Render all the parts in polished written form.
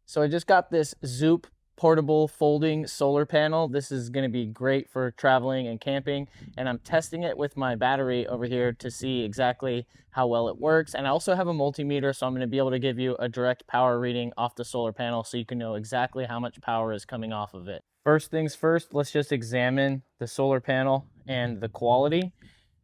So I just got this Zoupw portable folding solar panel. This is going to be great for traveling and camping, and I'm testing it with my battery over here to see exactly how well it works. And I also have a multimeter, so I'm going to be able to give you a direct power reading off the solar panel so you can know exactly how much power is coming off of it. First things first, let's just examine the solar panel and the quality.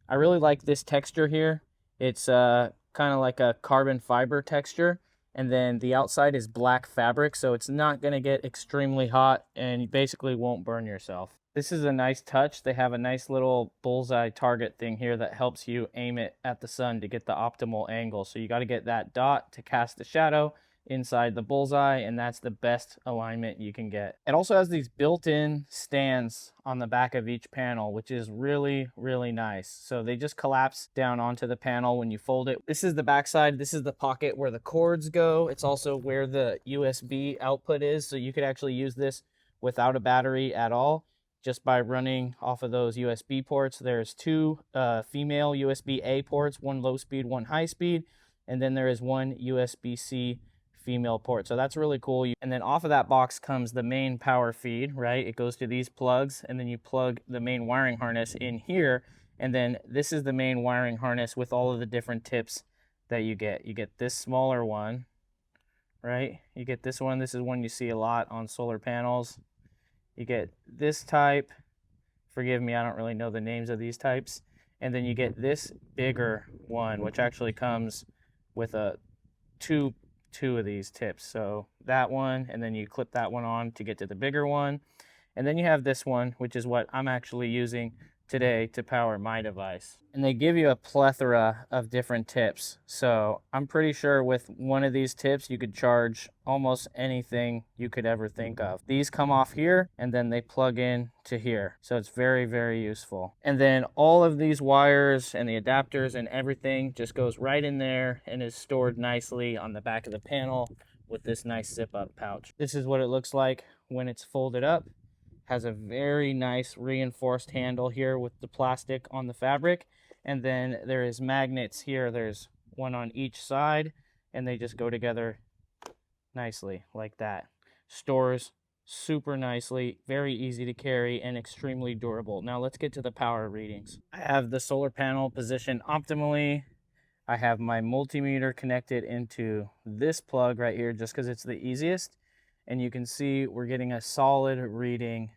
I really like this texture here. It's kind of like a carbon fiber texture. And then the outside is black fabric, so it's not going to get extremely hot and you basically won't burn yourself. This is a nice touch. They have a nice little bullseye target thing here that helps you aim it at the sun to get the optimal angle. So you got to get that dot to cast the shadow inside the bullseye, and that's the best alignment you can get. It also has these built-in stands on the back of each panel, which is really, really nice. So they just collapse down onto the panel when you fold it. This is the back side. This is the pocket where the cords go. It's also where the USB output is, so you could actually use this without a battery at all, just by running off of those USB ports. There's two female USB-A ports, one low speed, one high speed, and then there is one USB-C female port. So that's really cool. And then off of that box comes the main power feed, right? It goes to these plugs, and then you plug the main wiring harness in here. And then this is the main wiring harness with all of the different tips that you get. You get this smaller one, right? You get this one. This is one you see a lot on solar panels. You get this type. Forgive me, I don't really know the names of these types. And then you get this bigger one, which actually comes with a two of these tips. So that one, and then you clip that one on to get to the bigger one. And then you have this one, which is what I'm actually using today to power my device. And they give you a plethora of different tips. So I'm pretty sure with one of these tips, you could charge almost anything you could ever think of. These come off here and then they plug in to here. So it's very, very useful. And then all of these wires and the adapters and everything just goes right in there and is stored nicely on the back of the panel with this nice zip up pouch. This is what it looks like when it's folded up. Has a very nice reinforced handle here with the plastic on the fabric, and then there is magnets here. There's one on each side, and they just go together nicely like that. Stores super nicely, very easy to carry, and extremely durable. Now let's get to the power readings. I have the solar panel positioned optimally. I have my multimeter connected into this plug right here just because it's the easiest. And you can see we're getting a solid reading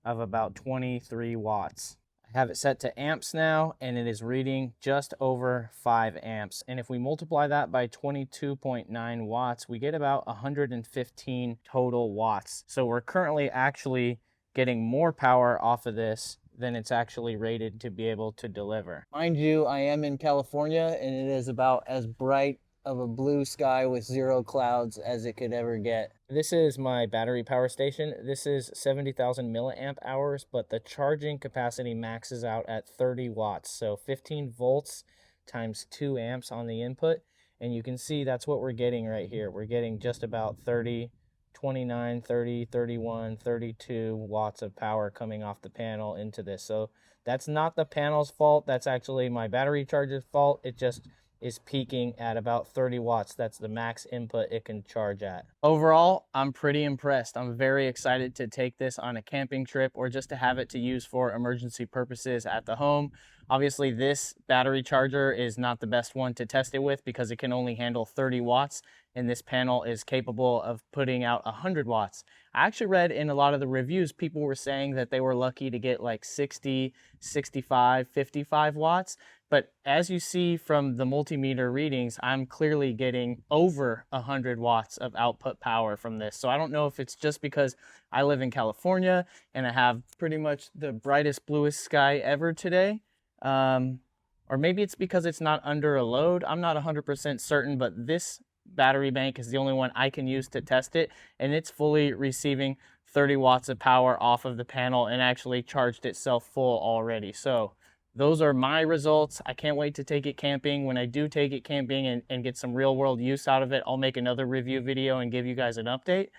of about 23 watts. I have it set to amps now, and it is reading just over 5 amps. And if we multiply that by 22.9 watts, we get about 115 total watts. So we're currently actually getting more power off of this than it's actually rated to be able to deliver. Mind you, I am in California, and it is about as bright of a blue sky with zero clouds as it could ever get. This is my battery power station. This is 70,000 milliamp hours, but the charging capacity maxes out at 30 watts. So 15 volts times 2 amps on the input. And you can see that's what we're getting right here. We're getting just about 30, 29, 30, 31, 32 watts of power coming off the panel into this. So that's not the panel's fault. That's actually my battery charger's fault. It just is peaking at about 30 watts. That's the max input it can charge at. Overall, I'm pretty impressed. I'm very excited to take this on a camping trip or just to have it to use for emergency purposes at the home. Obviously, this battery charger is not the best one to test it with because it can only handle 30 watts, and this panel is capable of putting out 100 watts. I actually read in a lot of the reviews, people were saying that they were lucky to get like 60, 65, 55 watts. But as you see from the multimeter readings, I'm clearly getting over 100 watts of output power from this. So I don't know if it's just because I live in California and I have pretty much the brightest, bluest sky ever today. Or maybe it's because it's not under a load. I'm not 100% certain, but this battery bank is the only one I can use to test it, and it's fully receiving 30 watts of power off of the panel and actually charged itself full already. So those are my results. I can't wait to take it camping. When I do take it camping and get some real world use out of it, I'll make another review video and give you guys an update.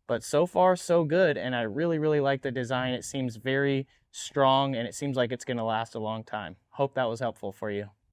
But so far, so good, and I really, really like the design. It seems very strong, and it seems like it's going to last a long time. Hope that was helpful for you.